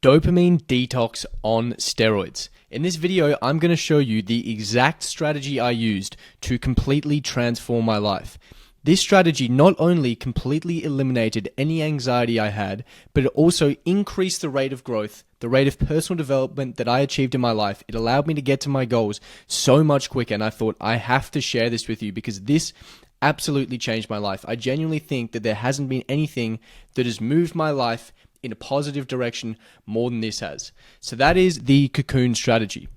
Dopamine detox on steroids. In this video, I'm going to show you the exact strategy I used to completely transform my life. This strategy not only completely eliminated any anxiety I had, but it also increased the rate of growth, the rate of personal development that I achieved in my life. It allowed me to get to my goals so much quicker, and I thought I have to share this with you because this absolutely changed my life. I genuinely think that there hasn't been anything that has moved my life in a positive direction more than this has. So that is the cocoon strategy.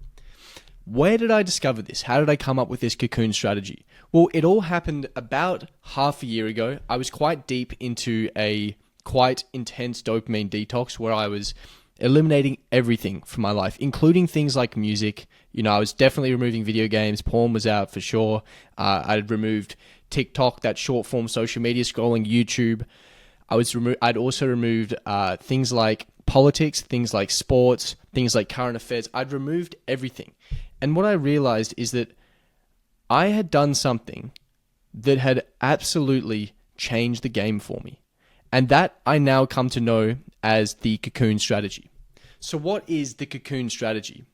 Where did I discover this? How did I come up with this cocoon strategy? Well, it all happened about half a year ago. I was quite deep into a quite intense dopamine detox where I was eliminating everything from my life, including things like music. I was definitely removing video games. Porn was out for sure. I'd removed TikTok, that short form social media scrolling, YouTube. I'd also removed things like politics, things like sports, things like current affairs. I'd removed everything. And what I realized is that I had done something that had absolutely changed the game for me. And that I now come to know as the cocoon strategy. So what is the cocoon strategy?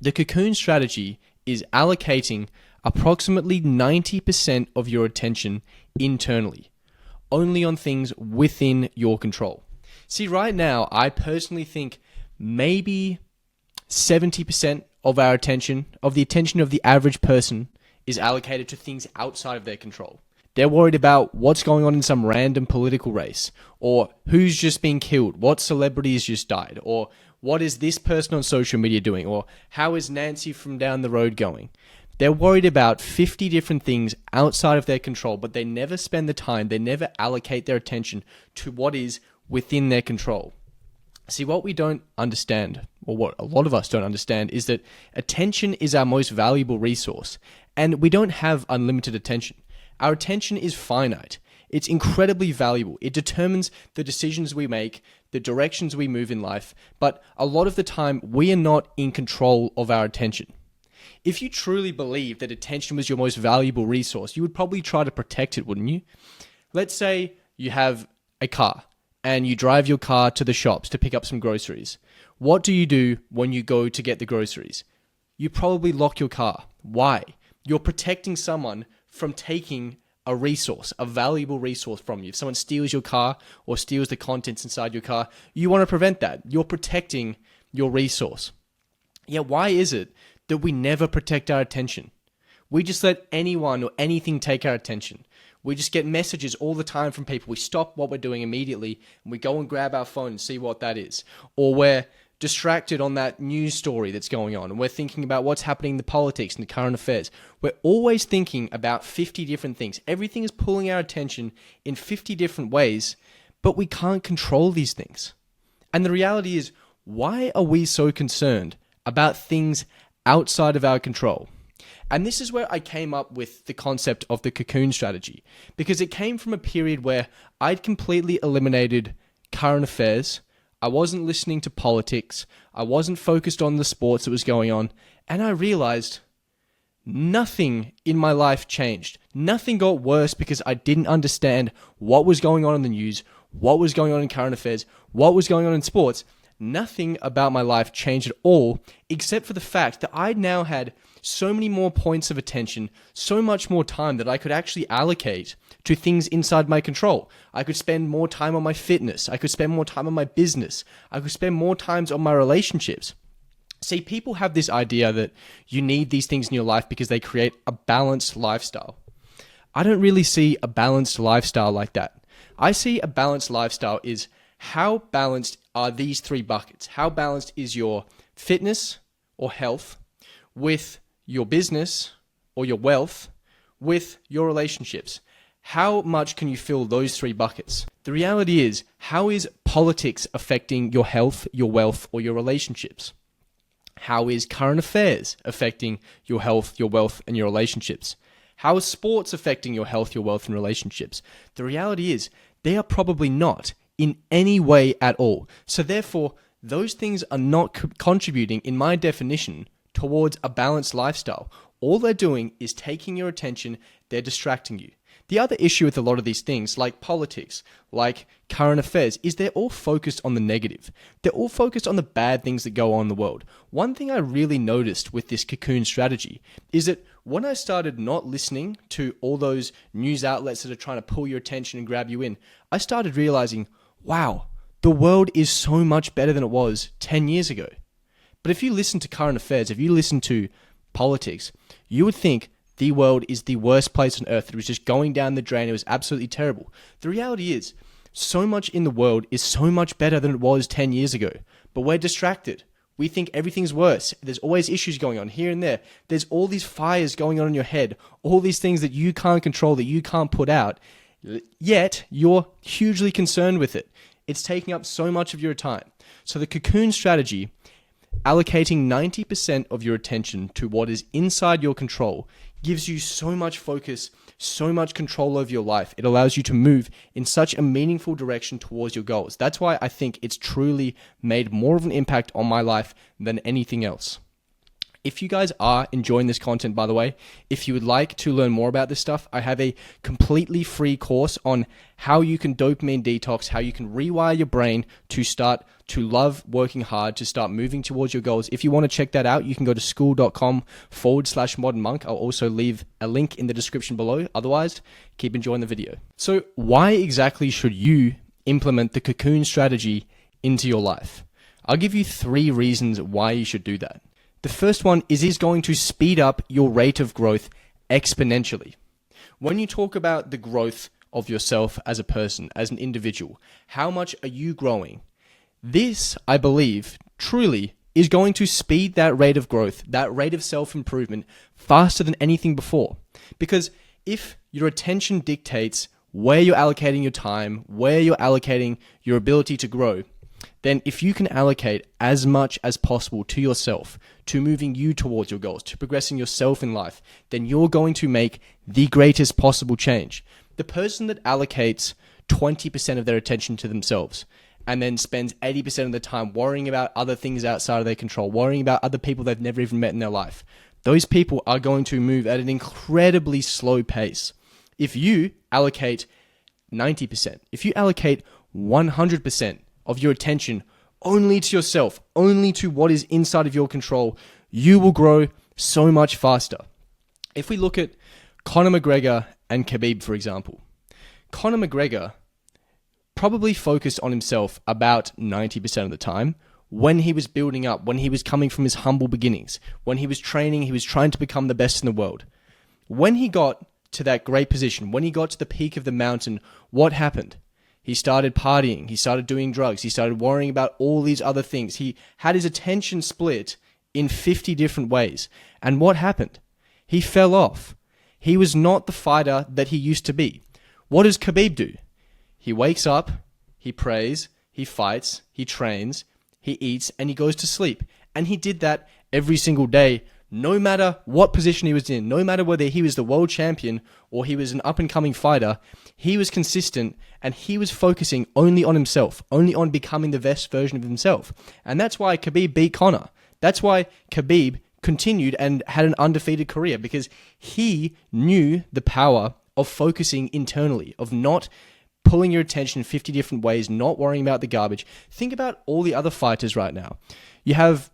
The cocoon strategy is allocating approximately 90% of your attention internally, only on things within your control. See, right now, I personally think maybe 70% of our attention, of the attention of the average person, is allocated to things outside of their control. They're worried about what's going on in some random political race, or who's just been killed, what celebrity has just died, or what is this person on social media doing, or how is Nancy from down the road going. They're worried about 50 different things outside of their control, but they never spend the time, they never allocate their attention to what is within their control. See, what we don't understand, or what a lot of us don't understand, is that attention is our most valuable resource, and we don't have unlimited attention. Our attention is finite. It's incredibly valuable. It determines the decisions we make, the directions we move in life, but a lot of the time, we are not in control of our attention. If you truly believed that attention was your most valuable resource, you would probably try to protect it, wouldn't you? Let's say you have a car and you drive your car to the shops to pick up some groceries. What do you do when you go to get the groceries? You probably lock your car. Why? You're protecting someone from taking a resource, a valuable resource from you. If someone steals your car or steals the contents inside your car, you want to prevent that. You're protecting your resource. Yet why is it that we never protect our attention? We just let anyone or anything take our attention. We just get messages all the time from people. We stop what we're doing immediately and we go and grab our phone and see what that is. Or we're distracted on that news story that's going on and we're thinking about what's happening in the politics and the current affairs. We're always thinking about 50 different things. Everything is pulling our attention in 50 different ways, but we can't control these things. And the reality is, why are we so concerned about things outside of our control? And this is where I came up with the concept of the cocoon strategy, because it came from a period where I'd completely eliminated current affairs. I wasn't listening to politics. I wasn't focused on the sports that was going on. And I realized nothing in my life changed. Nothing got worse because I didn't understand what was going on in the news, what was going on in current affairs, what was going on in sports. Nothing about my life changed at all, except for the fact that I now had so many more points of attention, so much more time that I could actually allocate to things inside my control. I could spend more time on my fitness. I could spend more time on my business. I could spend more time on my relationships. See, people have this idea that you need these things in your life because they create a balanced lifestyle. I don't really see a balanced lifestyle like that. I see a balanced lifestyle is how balanced are these three buckets? How balanced is your fitness or health with your business or your wealth with your relationships? How much can you fill those three buckets? The reality is, how is politics affecting your health, your wealth, or your relationships? How is current affairs affecting your health, your wealth, and your relationships? How is sports affecting your health, your wealth, and relationships? The reality is, they are probably not in any way at all. So therefore, those things are not contributing, in my definition, towards a balanced lifestyle. All they're doing is taking your attention, they're distracting you. The other issue with a lot of these things, like politics, like current affairs, is they're all focused on the negative. They're all focused on the bad things that go on in the world. One thing I really noticed with this cocoon strategy is that when I started not listening to all those news outlets that are trying to pull your attention and grab you in, I started realizing, wow, the world is so much better than it was 10 years ago. But if you listen to current affairs, if you listen to politics, you would think the world is the worst place on earth. It was just going down the drain. It was absolutely terrible. The reality is, so much in the world is so much better than it was 10 years ago. But we're distracted. We think everything's worse. There's always issues going on here and there. There's all these fires going on in your head, all these things that you can't control, that you can't put out, yet you're hugely concerned with it. It's taking up so much of your time. So the cocoon strategy, allocating 90% of your attention to what is inside your control, gives you so much focus, so much control over your life. It allows you to move in such a meaningful direction towards your goals. That's why I think it's truly made more of an impact on my life than anything else. If you guys are enjoying this content, by the way, if you would like to learn more about this stuff, I have a completely free course on how you can dopamine detox, how you can rewire your brain to start to love working hard, to start moving towards your goals. If you want to check that out, you can go to school.com/modernmonk. I'll also leave a link in the description below. Otherwise, keep enjoying the video. So why exactly should you implement the cocoon strategy into your life? I'll give you 3 reasons why you should do that. The first one is going to speed up your rate of growth exponentially. When you talk about the growth of yourself as a person, as an individual, how much are you growing? This, I believe, truly is going to speed that rate of growth, that rate of self-improvement faster than anything before. Because if your attention dictates where you're allocating your time, where you're allocating your ability to grow, then if you can allocate as much as possible to yourself, to moving you towards your goals, to progressing yourself in life, then you're going to make the greatest possible change. The person that allocates 20% of their attention to themselves and then spends 80% of the time worrying about other things outside of their control, worrying about other people they've never even met in their life, those people are going to move at an incredibly slow pace. If you allocate 90%, if you allocate 100% of your attention only to yourself, only to what is inside of your control, you will grow so much faster. If we look at Conor McGregor and Khabib, for example, Conor McGregor probably focused on himself about 90% of the time when he was building up, when he was coming from his humble beginnings, when he was training, he was trying to become the best in the world. When he got to that great position, when he got to the peak of the mountain, what happened? He started partying, he started doing drugs, he started worrying about all these other things. He had his attention split in 50 different ways. And what happened? He fell off. He was not the fighter that he used to be. What does Khabib do? He wakes up, he prays, he fights, he trains, he eats, and he goes to sleep. And he did that every single day, no matter what position he was in, no matter whether he was the world champion or he was an up-and-coming fighter, he was consistent and he was focusing only on himself, only on becoming the best version of himself. And that's why Khabib beat Conor. That's why Khabib continued and had an undefeated career, because he knew the power of focusing internally, of not pulling your attention in 50 different ways, not worrying about the garbage. Think about all the other fighters right now. You have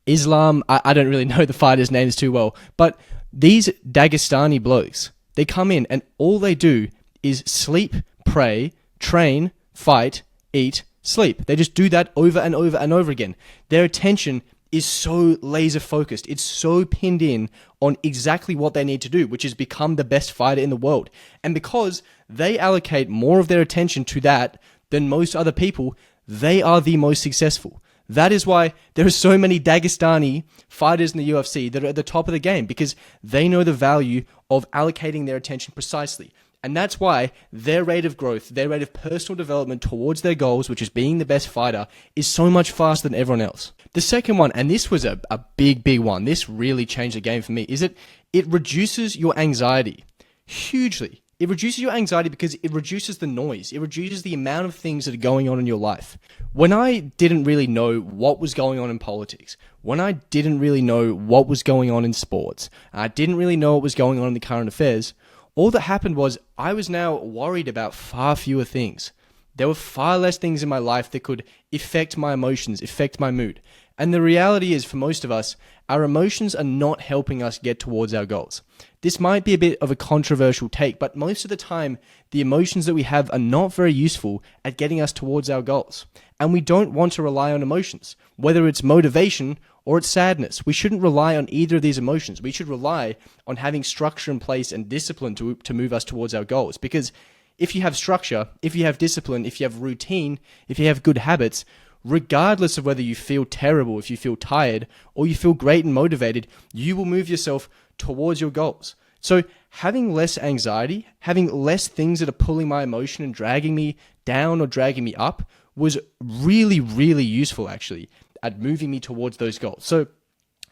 Islam, I don't really know the fighters' names too well, but these Dagestani blokes, they come in and all they do is sleep, pray, train, fight, eat, sleep. They just do that over and over and over again. Their attention is so laser focused. It's so pinned in on exactly what they need to do, which is become the best fighter in the world. And because they allocate more of their attention to that than most other people, they are the most successful. That is why there are so many Dagestani fighters in the UFC that are at the top of the game, because they know the value of allocating their attention precisely. And that's why their rate of growth, their rate of personal development towards their goals, which is being the best fighter, is so much faster than everyone else. The second one, and this was a big one, this really changed the game for me, is that it reduces your anxiety hugely. It reduces your anxiety because it reduces the noise. It reduces the amount of things that are going on in your life. When I didn't really know what was going on in politics, when I didn't really know what was going on in sports, I didn't really know what was going on in the current affairs, all that happened was I was now worried about far fewer things. There were far less things in my life that could affect my emotions, affect my mood. And the reality is, for most of us, our emotions are not helping us get towards our goals. This might be a bit of a controversial take, but most of the time, the emotions that we have are not very useful at getting us towards our goals. And we don't want to rely on emotions, whether it's motivation or it's sadness. We shouldn't rely on either of these emotions. We should rely on having structure in place and discipline to move us towards our goals. Because if you have structure, if you have discipline, if you have routine, if you have good habits, regardless of whether you feel terrible, if you feel tired, or you feel great and motivated, you will move yourself towards your goals. So having less anxiety, having less things that are pulling my emotion and dragging me down or dragging me up was really, really useful actually at moving me towards those goals. So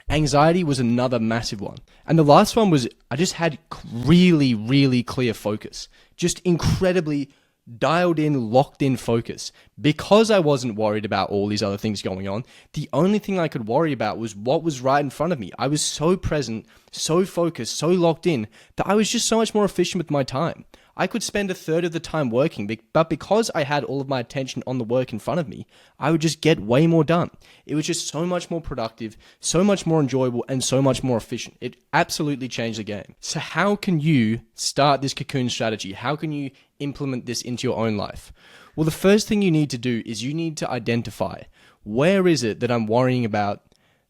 anxiety was another massive one. And the last one was I just had really, really clear focus. Just incredibly dialed in, locked in focus. Because I wasn't worried about all these other things going on, the only thing I could worry about was what was right in front of me. I was so present, so focused, so locked in that I was just so much more efficient with my time. I could spend a third of the time working, but because I had all of my attention on the work in front of me, I would just get way more done. It was just so much more productive, so much more enjoyable, and so much more efficient. It absolutely changed the game. So how can you start this cocoon strategy? How can you implement this into your own life? Well, the first thing you need to do is you need to identify, where is it that I'm worrying about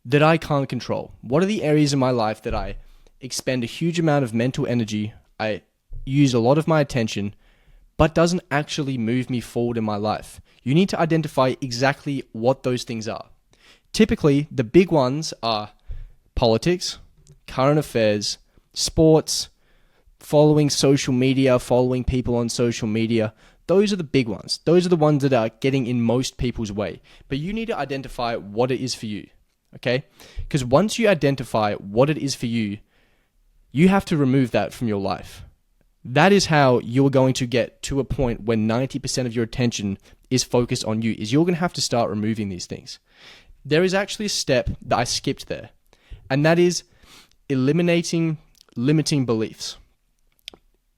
that I can't control? What are the areas in my life that I expend a huge amount of mental energy, I use a lot of my attention, but doesn't actually move me forward in my life? You need to identify exactly what those things are. Typically, the big ones are politics, current affairs, sports, following social media, following people on social media. Those are the big ones. Those are the ones that are getting in most people's way. But you need to identify what it is for you, okay? Because once you identify what it is for you, you have to remove that from your life. That is how you're going to get to a point where 90% of your attention is focused on you, is you're going to have to start removing these things. There is actually a step that I skipped there, and that is eliminating limiting beliefs.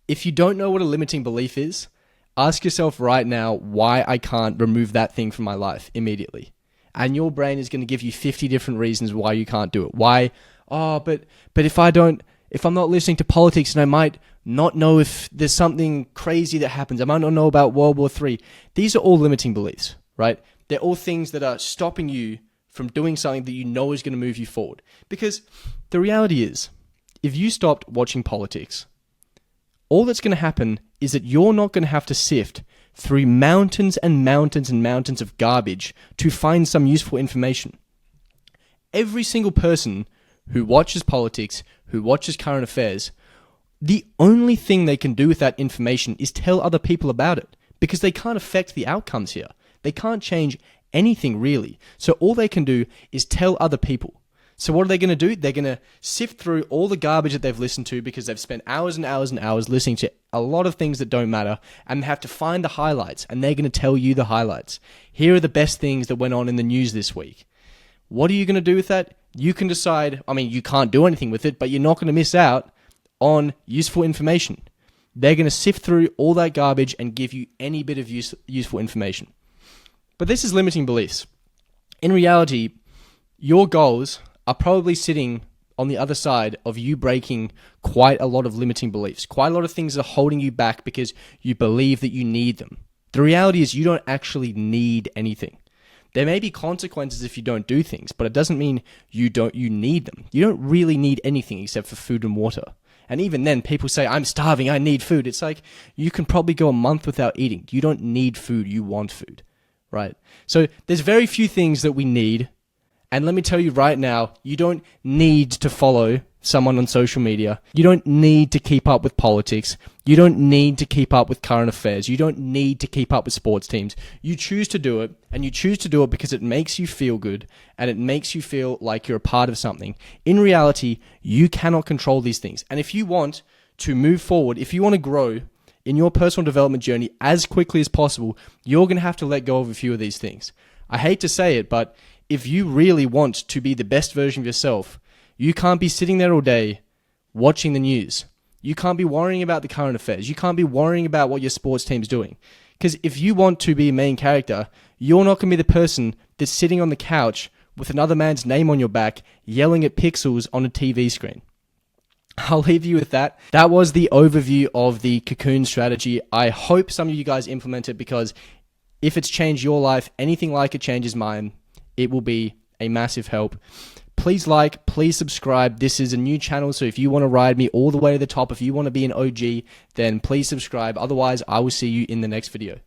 If you don't know what a limiting belief is, ask yourself right now why I can't remove that thing from my life immediately. And your brain is going to give you 50 different reasons why you can't do it. Why? But if I'm not listening to politics, and I might not know if there's something crazy that happens. I might not know about World War III. These are all limiting beliefs, right? They're all things that are stopping you from doing something that you know is going to move you forward. Because the reality is, if you stopped watching politics, all that's going to happen is that you're not going to have to sift through mountains and mountains and mountains of garbage to find some useful information. Every single person who watches politics, who watches current affairs, the only thing they can do with that information is tell other people about it, because they can't affect the outcomes here. They can't change anything really. So all they can do is tell other people. So what are they going to do? They're going to sift through all the garbage that they've listened to because they've spent hours and hours and hours listening to a lot of things that don't matter, and they have to find the highlights, and they're going to tell you the highlights. Here are the best things that went on in the news this week. What are you going to do with that? You can decide. I mean, you can't do anything with it, but you're not going to miss out on useful information. They're going to sift through all that garbage and give you any bit of useful information. But this is limiting beliefs. In reality, your goals are probably sitting on the other side of you breaking quite a lot of limiting beliefs. Quite a lot of things are holding you back because you believe that you need them. The reality is you don't actually need anything. There may be consequences if you don't do things, but it doesn't mean you need them. You don't really need anything except for food and water. And even then, people say, I'm starving, I need food. It's like, you can probably go a month without eating. You don't need food, you want food, right? So there's very few things that we need. And let me tell you right now, you don't need to follow someone on social media. You don't need to keep up with politics. You don't need to keep up with current affairs. You don't need to keep up with sports teams. You choose to do it, and you choose to do it because it makes you feel good, and it makes you feel like you're a part of something. In reality, you cannot control these things. And if you want to move forward, if you want to grow in your personal development journey as quickly as possible, you're going to have to let go of a few of these things. I hate to say it, but if you really want to be the best version of yourself, you can't be sitting there all day watching the news. You can't be worrying about the current affairs. You can't be worrying about what your sports team's doing. Because if you want to be a main character, you're not going to be the person that's sitting on the couch with another man's name on your back, yelling at pixels on a TV screen. I'll leave you with that. That was the overview of the cocoon strategy. I hope some of you guys implement it, because if it's changed your life, anything like it changes mine, it will be a massive help. Please like, please subscribe. This is a new channel, so if you want to ride me all the way to the top, if you want to be an OG, then please subscribe. Otherwise, I will see you in the next video.